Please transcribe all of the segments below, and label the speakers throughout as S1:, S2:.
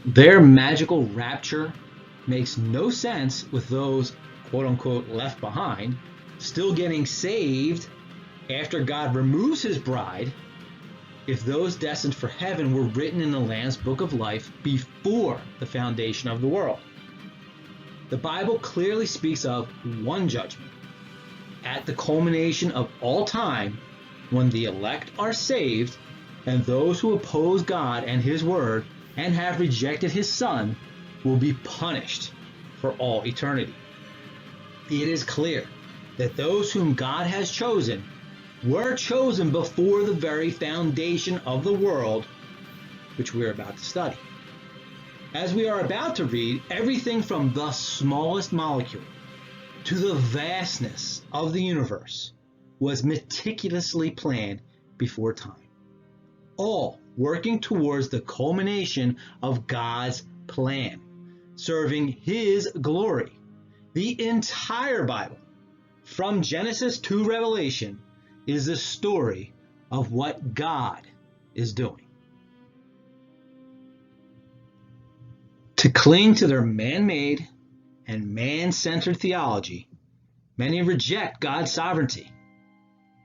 S1: Their magical rapture makes no sense with those quote-unquote left behind still getting saved after God removes his bride, if those destined for heaven were written in the Lamb's Book of Life before the foundation of the world. The Bible clearly speaks of one judgment, at the culmination of all time, when the elect are saved, and those who oppose God and his word and have rejected his Son will be punished for all eternity. It is clear that those whom God has chosen were chosen before the very foundation of the world, which we are about to study. As we are about to read, everything from the smallest molecule to the vastness of the universe was meticulously planned before time, all working towards the culmination of God's plan, serving his glory. The entire Bible, from Genesis to Revelation, is the story of what God is doing. To cling to their man-made and man-centered theology, many reject God's sovereignty.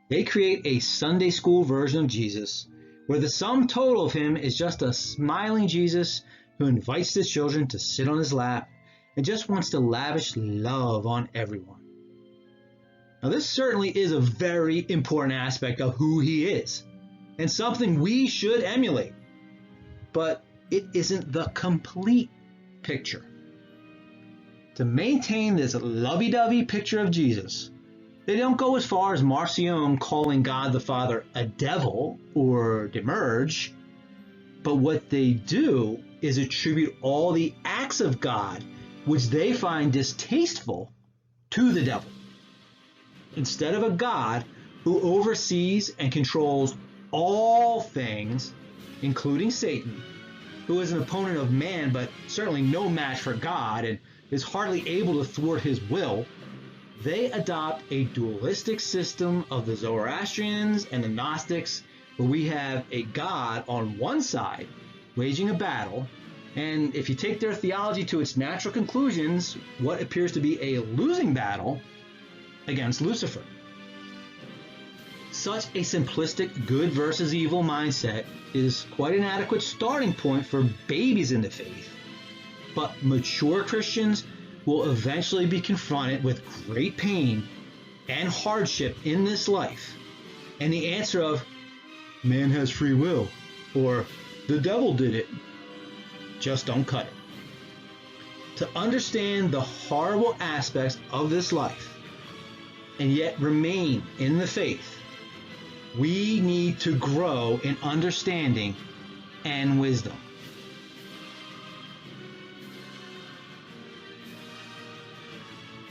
S1: They create a Sunday school version of Jesus where the sum total of him is just a smiling Jesus who invites his children to sit on his lap and just wants to lavish love on everyone. Now, this certainly is a very important aspect of who he is, and something we should emulate, but it isn't the complete picture. To maintain this lovey-dovey picture of Jesus, they don't go as far as Marcionism calling God the Father a devil or Demerge, but what they do is attribute all the acts of God which they find distasteful to the devil, instead of a God who oversees and controls all things, including Satan, who is an opponent of man but certainly no match for God and is hardly able to thwart his will. They adopt a dualistic system of the Zoroastrians and the Gnostics, where we have a God on one side waging a battle, and if you take their theology to its natural conclusions, what appears to be a losing battle against Lucifer. Such a simplistic good versus evil mindset is quite an adequate starting point for babies in the faith, but mature Christians will eventually be confronted with great pain and hardship in this life, and the answer of man has free will or the devil did it just don't cut it. To understand the horrible aspects of this life and yet remain in the faith, we need to grow in understanding and wisdom.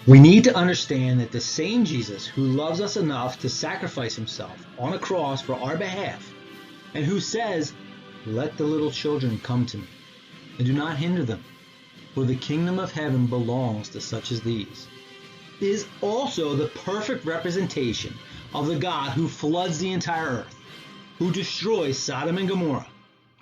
S1: We need to understand that the same Jesus who loves us enough to sacrifice himself on a cross for our behalf, and who says, "Let the little children come to me, and do not hinder them, for the kingdom of heaven belongs to such as these," is also the perfect representation of the God who floods the entire earth, who destroys Sodom and Gomorrah,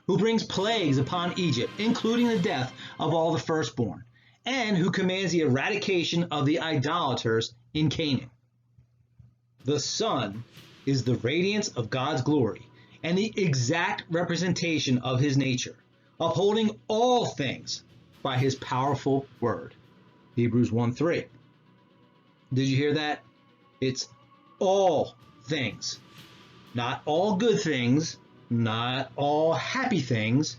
S1: who brings plagues upon Egypt, including the death of all the firstborn, and who commands the eradication of the idolaters in Canaan. The Son is the radiance of God's glory and the exact representation of his nature, upholding all things by his powerful word. Hebrews 1:3. Did you hear that? It's all things. Not all good things, not all happy things,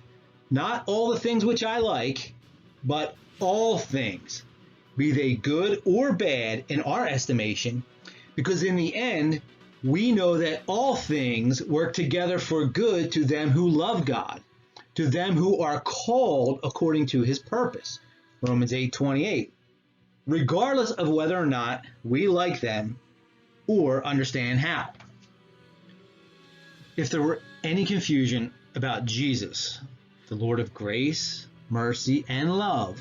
S1: not all the things which I like, but all things, be they good or bad in our estimation, because in the end, we know that all things work together for good to them who love God, to them who are called according to his purpose. Romans 8:28. Regardless of whether or not we like them or understand how. If there were any confusion about Jesus, the Lord of grace, mercy, and love,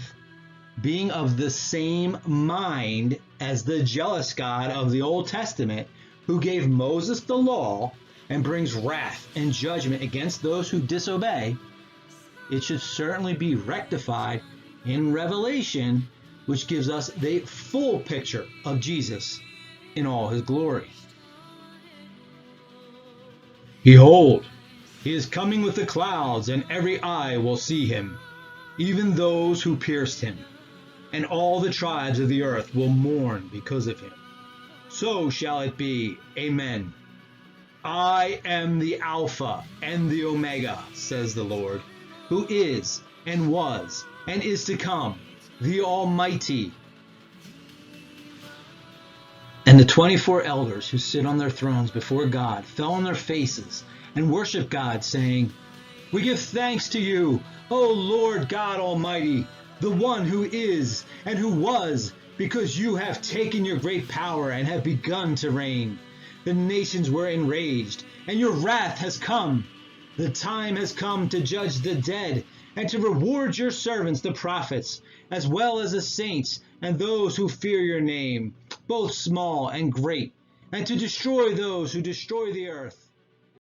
S1: being of the same mind as the jealous God of the Old Testament, who gave Moses the law and brings wrath and judgment against those who disobey, it should certainly be rectified in Revelation, which gives us the full picture of Jesus in all his glory. Behold, he is coming with the clouds, and every eye will see him, even those who pierced him, and all the tribes of the earth will mourn because of him. So shall it be. Amen. I am the Alpha and the Omega, says the Lord, who is and was and is to come, the Almighty. And the 24 elders who sit on their thrones before God fell on their faces and worshiped God, saying, We give thanks to you, O Lord God Almighty, the one who is and who was, because you have taken your great power and have begun to reign. The nations were enraged, and your wrath has come. The time has come to judge the dead and to reward your servants, the prophets, as well as the saints and those who fear your name, both small and great, and to destroy those who destroy the earth.